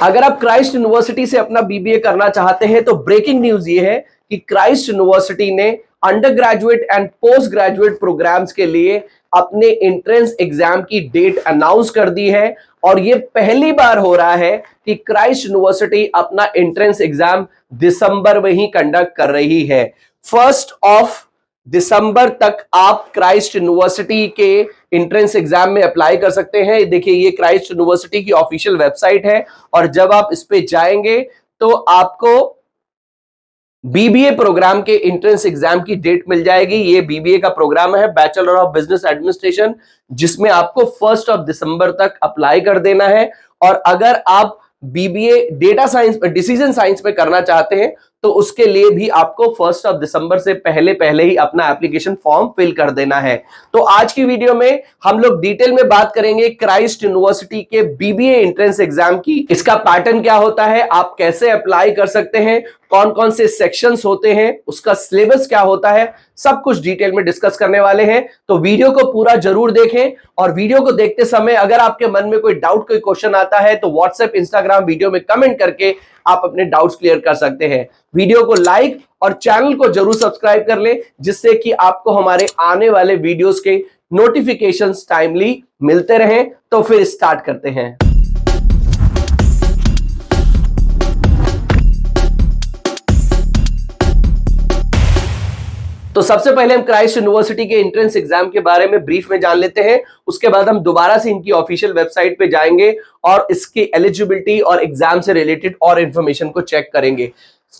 अगर आप Christ university से अपना बीबीए करना चाहते हैं तो ब्रेकिंग न्यूज ये है कि क्राइस्ट यूनिवर्सिटी ने undergraduate and postgraduate programmes के लिए अपने एंट्रेंस एग्जाम की डेट अनाउंस कर दी है। और ये पहली बार हो रहा है कि क्राइस्ट यूनिवर्सिटी अपना एंट्रेंस एग्जाम दिसंबर में ही कंडक्ट कर रही है। 1 दिसंबर तक आप क्राइस्ट यूनिवर्सिटी के एंट्रेंस एग्जाम में अप्लाई कर सकते हैं। देखिए, ये क्राइस्ट यूनिवर्सिटी की ऑफिशियल वेबसाइट है और जब आप इस पे जाएंगे तो आपको बीबीए प्रोग्राम के एंट्रेंस एग्जाम की डेट मिल जाएगी। ये बीबीए का प्रोग्राम है, बैचलर ऑफ बिजनेस एडमिनिस्ट्रेशन, जिसमें आपको 1 दिसंबर तक अप्लाई कर देना है। और अगर आप BBA data science decision science में करना चाहते हैं तो उसके लिए भी आपको 1 दिसंबर से पहले ही अपना एप्लीकेशन फॉर्म फिल कर देना है। तो आज की वीडियो में हम लोग डिटेल में बात करेंगे क्राइस्ट यूनिवर्सिटी के बीबीए एंट्रेंस एग्जाम की। इसका पैटर्न क्या होता है, आप कैसे अप्लाई कर सकते हैं, कौन कौन से सेक्शंस होते हैं, उसका सिलेबस क्या होता है, सब कुछ डिटेल में डिस्कस करने वाले हैं। तो वीडियो को पूरा जरूर देखें और वीडियो को देखते समय अगर आपके मन में कोई डाउट, कोई क्वेश्चन आता है तो व्हाट्सएप, इंस्टाग्राम वीडियो में कमेंट करके आप अपने डाउट्स क्लियर कर सकते हैं। वीडियो को लाइक और चैनल को जरूर सब्सक्राइब कर लें, जिससे कि आपको हमारे आने वाले वीडियोस के नोटिफिकेशंस टाइमली मिलते रहें। तो फिर स्टार्ट करते हैं। तो सबसे पहले हम क्राइस्ट यूनिवर्सिटी के एंट्रेंस एग्जाम के बारे में ब्रीफ में जान लेते हैं। उसके बाद हम दोबारा से इनकी ऑफिशियल वेबसाइट पे जाएंगे और इसकी एलिजिबिलिटी और एग्जाम से रिलेटेड और इंफॉर्मेशन को चेक करेंगे।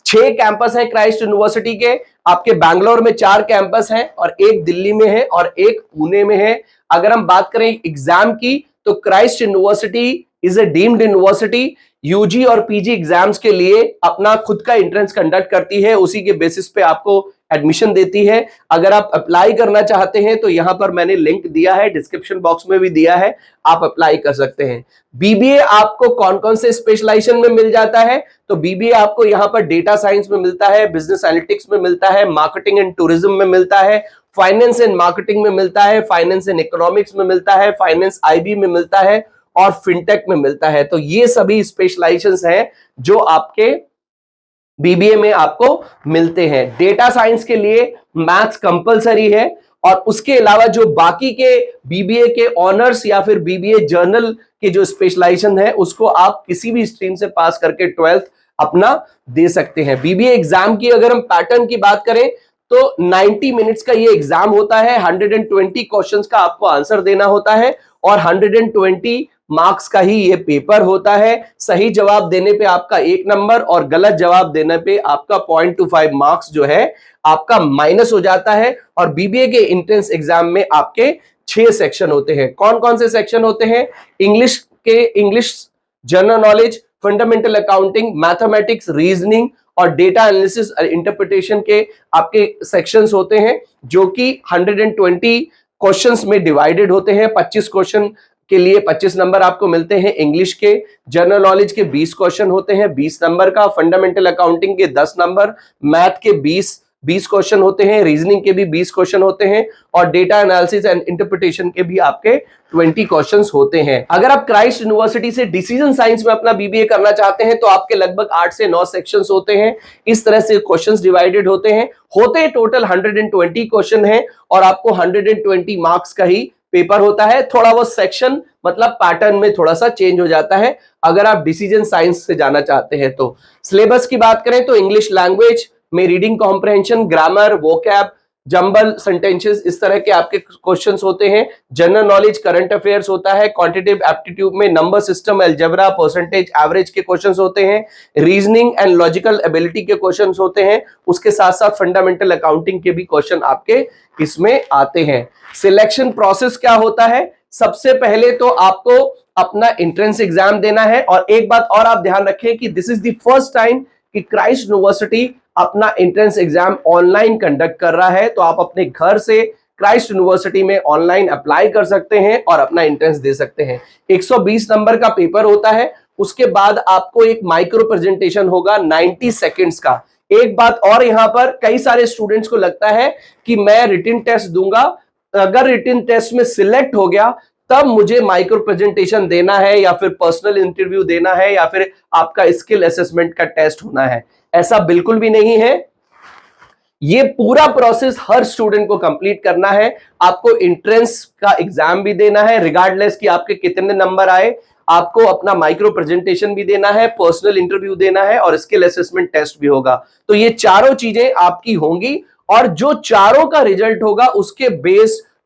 6 कैंपस है क्राइस्ट यूनिवर्सिटी के। आपके बैंगलोर में 4 कैंपस हैं और एक दिल्ली में है और एक पुणे में है। अगर हम बात करें एग्जाम की तो Christ University is a deemed university. UG और पीजी एग्जाम्स के लिए अपना खुद का एंट्रेंस कंडक्ट करती है, उसी के बेसिस पे आपको एडमिशन देती है। अगर आप अप्लाई करना चाहते हैं तो यहां पर मैंने लिंक दिया है, डिस्क्रिप्शन बॉक्स में भी दिया है, आप अप्लाई कर सकते हैं। बीबीए आपको कौन कौन से स्पेशलाइजेशन में मिल जाता है, तो बीबीए आपको यहां पर डेटा साइंस में मिलता है, बिजनेस एनालिटिक्स में मिलता है, मार्केटिंग एंड टूरिज्म में मिलता है, फाइनेंस एंड मार्केटिंग में मिलता है, फाइनेंस एंड इकोनॉमिक्स में मिलता है, फाइनेंस आईबी में मिलता है और फिनटेक में मिलता है। तो ये सभी स्पेशलाइजेशंस हैं जो आपके बीबीए में आपको मिलते हैं। डेटा साइंस के लिए मैथ्स कंपलसरी है और उसके अलावा जो बाकी के बीबीए के ऑनर्स या फिर बीबीए जर्नल के जो स्पेशलाइजेशन है उसको आप किसी भी स्ट्रीम से पास करके 12th अपना दे सकते हैं। बीबीए एग्जाम की अगर हम पैटर्न की बात करें तो 90 मिनट्स का ये एग्जाम होता है। 120 क्वेश्चंस का आपको आंसर देना होता है और 120 मार्क्स का ही ये पेपर होता है। सही जवाब देने पे आपका 1 नंबर और गलत जवाब देने पे आपका 0.25 मार्क्स जो है आपका माइनस हो जाता है। और बीबीए के एंट्रेंस एग्जाम में आपके 6 सेक्शन होते हैं। कौन कौन से सेक्शन होते हैं? English general knowledge, fundamental accounting, mathematics, reasoning और डेटा एनालिसिस और इंटरप्रिटेशन के आपके सेक्शंस होते हैं, जो कि 120 क्वेश्चंस में डिवाइडेड होते हैं। 25 क्वेश्चन के लिए 25 नंबर आपको मिलते हैं। इंग्लिश के, जनरल नॉलेज के 20 क्वेश्चन होते हैं 20 नंबर का, फंडामेंटल अकाउंटिंग के 10 नंबर, मैथ के 20 क्वेश्चन होते हैं, रीजनिंग के भी 20 क्वेश्चन होते हैं और डेटा एनालिसिस एंड इंटरप्रिटेशन के भी आपके 20 क्वेश्चंस होते हैं। अगर आप क्राइस्ट यूनिवर्सिटी से डिसीजन साइंस में अपना बीबीए करना चाहते हैं तो आपके लगभग 8 से 9 सेक्शंस होते हैं। इस तरह से क्वेश्चंस डिवाइडेड होते हैं। टोटल 120 क्वेश्चन है और आपको 120 मार्क्स का ही पेपर होता है। थोड़ा वो सेक्शन मतलब पैटर्न में थोड़ा सा चेंज हो जाता है अगर आप डिसीजन साइंस से जाना चाहते हैं तो। सिलेबस की बात करें तो इंग्लिश लैंग्वेज में reading comprehension, grammar, vocab, jumble sentences, इस तरह के आपके क्वेश्चंस होते हैं। जनरल नॉलेज, करंट अफेयर्स होता है। क्वांटिटेटिव एप्टीट्यूड में number system, algebra, percentage, average के क्वेश्चंस होते हैं। रीजनिंग एंड लॉजिकल एबिलिटी के क्वेश्चंस होते हैं। उसके साथ साथ फंडामेंटल अकाउंटिंग के भी क्वेश्चन आपके इसमें आते हैं। सिलेक्शन प्रोसेस क्या होता है? सबसे पहले तो आपको अपना एंट्रेंस एग्जाम देना है और एक बात और आप ध्यान रखें कि this is the first time कि क्राइस्ट यूनिवर्सिटी अपना एंट्रेंस एग्जाम ऑनलाइन कंडक्ट कर रहा है। तो आप अपने घर से क्राइस्ट यूनिवर्सिटी में ऑनलाइन अप्लाई कर सकते हैं और अपना एंट्रेंस दे सकते हैं। 120 नंबर का पेपर होता है। उसके बाद आपको एक माइक्रो प्रेजेंटेशन होगा 90 सेकेंड्स का। एक बात और, यहां पर कई सारे स्टूडेंट्स को लगता है कि मैं रिटन टेस्ट दूंगा, अगर रिटन टेस्ट में सिलेक्ट हो गया तब मुझे माइक्रो प्रेजेंटेशन देना है या फिर पर्सनल इंटरव्यू देना है या फिर आपका स्किल असेसमेंट का टेस्ट होना है। ऐसा बिल्कुल भी नहीं है। ये पूरा प्रोसेस हर स्टूडेंट को कंप्लीट करना है। आपको एंट्रेंस का एग्जाम भी देना है, रिगार्डलेस कि आपके कितने नंबर आए। आपको अपना माइक्रो प्रेजेंटेशन भी देना है, पर्सनल इंटरव्यू देना है और स्किल असेसमेंट टेस्ट भी होगा। तो ये चारों चीजें आपकी होंगी और जो चारों का रिजल्ट होगा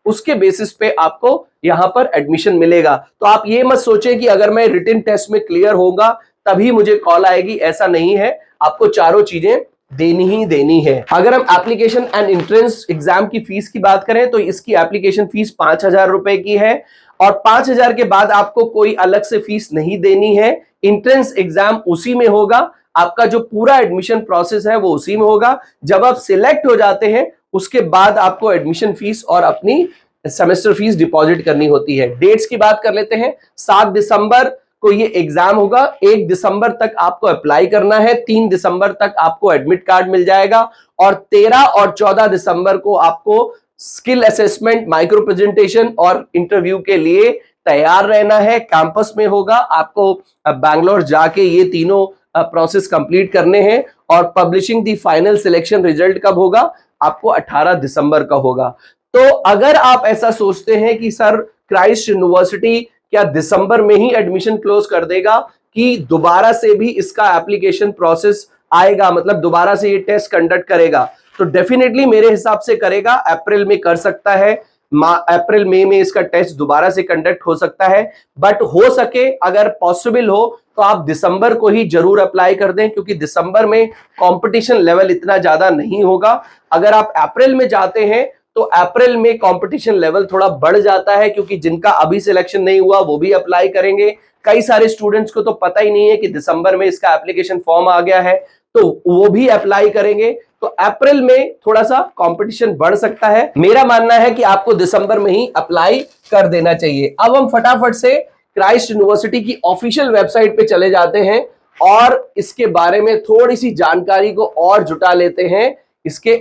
उसके बेसिस पे आपको यहां पर एडमिशन मिलेगा। तो आप ये मत सोचें कि अगर मैं रिटन टेस्ट में क्लियर होगा तभी मुझे कॉल आएगी, ऐसा नहीं है। आपको चारों चीजें देनी ही देनी है। अगर हम एप्लीकेशन एंड एंट्रेंस एग्जाम की फीस की बात करें तो इसकी एप्लीकेशन फीस 5,000 रुपए की है और 5,000 के बाद आपको कोई अलग से फीस नहीं देनी है। एंट्रेंस एग्जाम उसी में होगा, आपका जो पूरा एडमिशन प्रोसेस है वो उसी में होगा। जब आप सिलेक्ट हो जाते हैं उसके बाद आपको एडमिशन फीस और अपनी सेमेस्टर फीस डिपॉजिट करनी होती है। डेट्स की बात कर लेते हैं। 7 दिसंबर को ये एग्जाम होगा, 1 दिसंबर तक आपको अप्लाई करना है, 3 दिसंबर तक आपको एडमिट कार्ड मिल जाएगा और 13 और 14 दिसंबर को आपको स्किल असेसमेंट, माइक्रो प्रेजेंटेशन और इंटरव्यू के लिए तैयार रहना है। कैंपस में होगा, आपको बैंगलोर जाके ये तीनों प्रोसेस कंप्लीट करने हैं और publishing the final selection result कब होगा? आपको 18 दिसंबर का होगा। तो अगर आप ऐसा सोचते हैं कि सर क्राइस्ट यूनिवर्सिटी क्या दिसंबर में ही एडमिशन क्लोज कर देगा कि दोबारा से भी इसका एप्लीकेशन प्रोसेस आएगा, मतलब दोबारा से ये टेस्ट कंडक्ट करेगा, तो डेफिनेटली मेरे हिसाब से करेगा। अप्रैल में कर सकता है, अप्रैल मई में इसका टेस्ट दोबारा से कंडक्ट हो सकता है। बट हो सके अगर पॉसिबल हो तो आप दिसंबर को ही जरूर अप्लाई कर दें, क्योंकि दिसंबर में कंपटीशन लेवल इतना ज्यादा नहीं होगा। अगर आप अप्रैल में जाते हैं तो अप्रैल में कंपटीशन लेवल थोड़ा बढ़ जाता है, क्योंकि जिनका अभी सिलेक्शन नहीं हुआ वो भी अप्लाई करेंगे। कई सारे स्टूडेंट्स को तो पता ही नहीं है कि दिसंबर में इसका एप्लीकेशन फॉर्म आ गया है, तो वो भी अप्लाई करेंगे। तो अप्रैल में थोड़ा सा कंपटीशन बढ़ सकता है। मेरा मानना है कि आपको दिसंबर में ही अप्लाई कर देना चाहिए। अब हम फटाफट से क्राइस्ट यूनिवर्सिटी की ऑफिशियल वेबसाइट पे चले जाते हैं और इसके बारे में थोड़ी सी जानकारी को और जुटा लेते हैं। इसके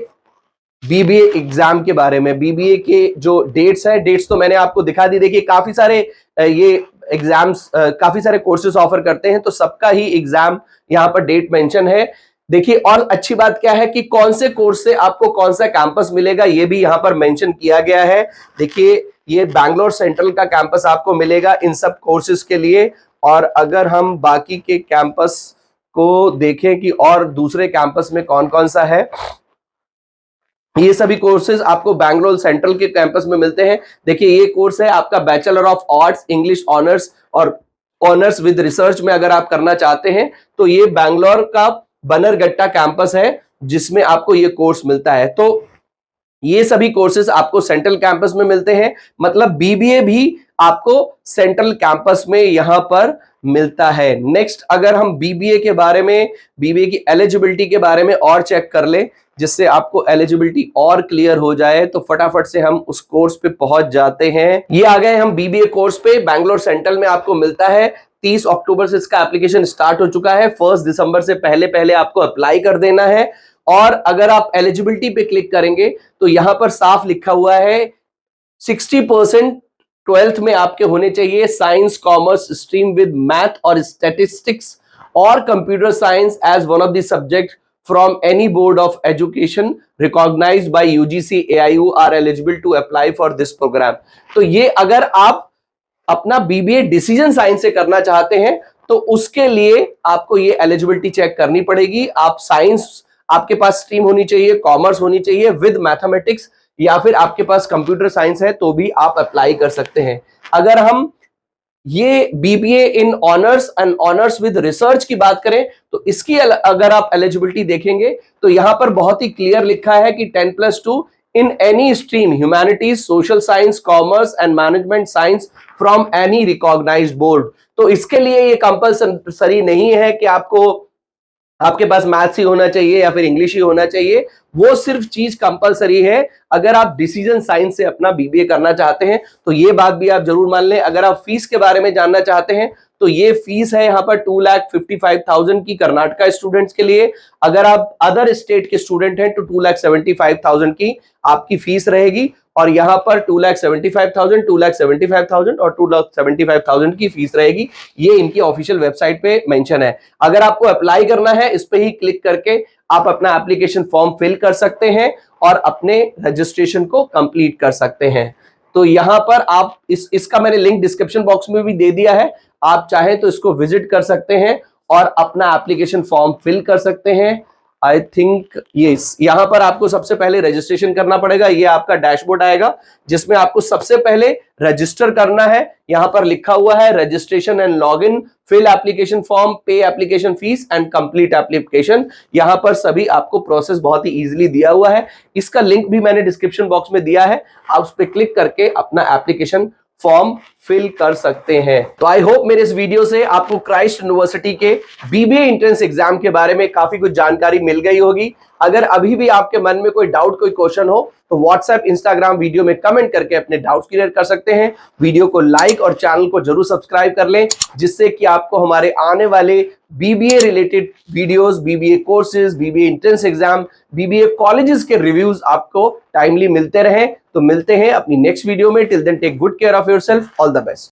बीबीए एग्जाम के बारे में, बीबीए के जो डेट्स हैं, डेट्स तो मैंने आपको दिखा दी। देखिए काफी सारे ये एग्जाम्स, काफी सारे कोर्सेज ऑफर करते हैं, तो सबका ही एग्जाम यहाँ पर डेट मेंशन है। देखिए और अच्छी बात क्या है कि कौन से कोर्स से आपको कौन सा कैंपस मिलेगा ये भी यहाँ पर मेंशन किया गया है। देखिए ये बैंगलोर सेंट्रल का कैंपस आपको मिलेगा इन सब कोर्सेज के लिए। और अगर हम बाकी के कैंपस को देखें कि और दूसरे कैंपस में कौन कौन सा है, ये सभी कोर्सेज आपको बैंगलोर सेंट्रल के कैंपस में मिलते हैं। देखिए ये कोर्स है आपका bachelor of arts English honours और ऑनर्स विद रिसर्च में अगर आप करना चाहते हैं तो ये बैंगलोर का बनरगट्टा कैंपस है जिसमें आपको ये कोर्स मिलता है। तो ये सभी कोर्सेज आपको सेंट्रल कैंपस में मिलते हैं, मतलब बीबीए भी आपको सेंट्रल कैंपस में यहां पर मिलता है। नेक्स्ट अगर हम बीबीए के बारे में, बीबीए की एलिजिबिलिटी के बारे में और चेक कर ले, जिससे आपको एलिजिबिलिटी और क्लियर हो जाए, तो फटाफट से हम उस कोर्स पे पहुंच जाते हैं। ये आ गए हम बीबीए कोर्स पे। बैंगलोर सेंट्रल में आपको मिलता है। 30 अक्टूबर से इसका एप्लीकेशन स्टार्ट हो चुका है। 1 दिसंबर से पहले पहले आपको अप्लाई कर देना है। और अगर आप एलिजिबिलिटी पे क्लिक करेंगे तो यहां पर साफ लिखा हुआ है 60% 12th में आपके होने चाहिए science commerce stream with math और स्टैटिस्टिक्स और computer science as one of the subject from any board of education recognized by UGC AIU are eligible to apply for this program। तो ये अगर आप अपना बीबीए डिसीजन साइंस से करना चाहते हैं तो उसके लिए आपको ये एलिजिबिलिटी चेक करनी पड़ेगी। आप साइंस, आपके पास स्ट्रीम होनी चाहिए, कॉमर्स होनी चाहिए विद मैथमेटिक्स, या फिर आपके पास कंप्यूटर साइंस है तो भी आप अप्लाई कर सकते हैं। अगर हम ये BBA in honours and honours with research की बात करें तो इसकी अगर आप एलिजिबिलिटी देखेंगे तो यहां पर बहुत ही क्लियर लिखा है कि 10+2 in any stream humanities social science commerce and management science from any recognised board. तो इसके लिए ये कंपल्सरी नहीं है कि आपके पास मैथ्स ही होना चाहिए या फिर इंग्लिश ही होना चाहिए। वो सिर्फ चीज कंपलसरी है अगर आप डिसीजन साइंस से अपना बीबीए करना चाहते हैं। तो ये बात भी आप जरूर मान लें। अगर आप फीस के बारे में जानना चाहते हैं तो ये फीस है यहाँ पर 2,55,000 की कर्नाटका स्टूडेंट्स के लिए। अगर आप अदर स्टेट के स्टूडेंट हैं तो 2,75,000 की आपकी फीस रहेगी। और यहाँ पर 2,75,000, 2,75,000 और 2,75,000 की फीस रहेगी। ये इनकी ऑफिशियल वेबसाइट पे मेंशन है। अगर आपको अप्लाई करना है, इस पे ही क्लिक करके आप अपना एप्लीकेशन फॉर्म फिल कर सकते हैं और अपने रजिस्ट्रेशन को कंप्लीट कर सकते हैं। तो यहां पर आप इसका मैंने लिंक डिस्क्रिप्शन बॉक्स में भी दे दिया है, आप चाहें तो इसको विजिट कर सकते हैं और अपना एप्लीकेशन फॉर्म फिल कर सकते हैं। आई थिंक यहां पर आपको सबसे पहले रजिस्ट्रेशन करना पड़ेगा। ये आपका डैशबोर्ड आएगा जिसमें आपको सबसे पहले रजिस्टर करना है। यहां पर लिखा हुआ है registration and login, fill application form, pay application fees and complete application. यहां पर सभी आपको प्रोसेस बहुत ही इजीली दिया हुआ है। इसका लिंक भी मैंने डिस्क्रिप्शन बॉक्स में दिया है, आप उस पर क्लिक करके अपना एप्लीकेशन फॉर्म फिल कर सकते हैं। तो आई होप मेरे इस वीडियो से आपको क्राइस्ट यूनिवर्सिटी के बीबीए एंट्रेंस एग्जाम के बारे में काफी कुछ जानकारी मिल गई होगी। अगर अभी भी आपके मन में कोई डाउट, कोई क्वेश्चन हो तो व्हाट्सएप, इंस्टाग्राम वीडियो में कमेंट करके अपने डाउट्स क्लियर कर सकते हैं। वीडियो को लाइक और चैनल को जरूर सब्सक्राइब कर लें, जिससे कि आपको हमारे आने वाले BBA related videos, BBA courses, BBA entrance exam, BBA colleges के रिव्यूज आपको टाइमली मिलते रहें। तो मिलते हैं अपनी नेक्स्ट वीडियो में। Till then take good care of yourself. All the best.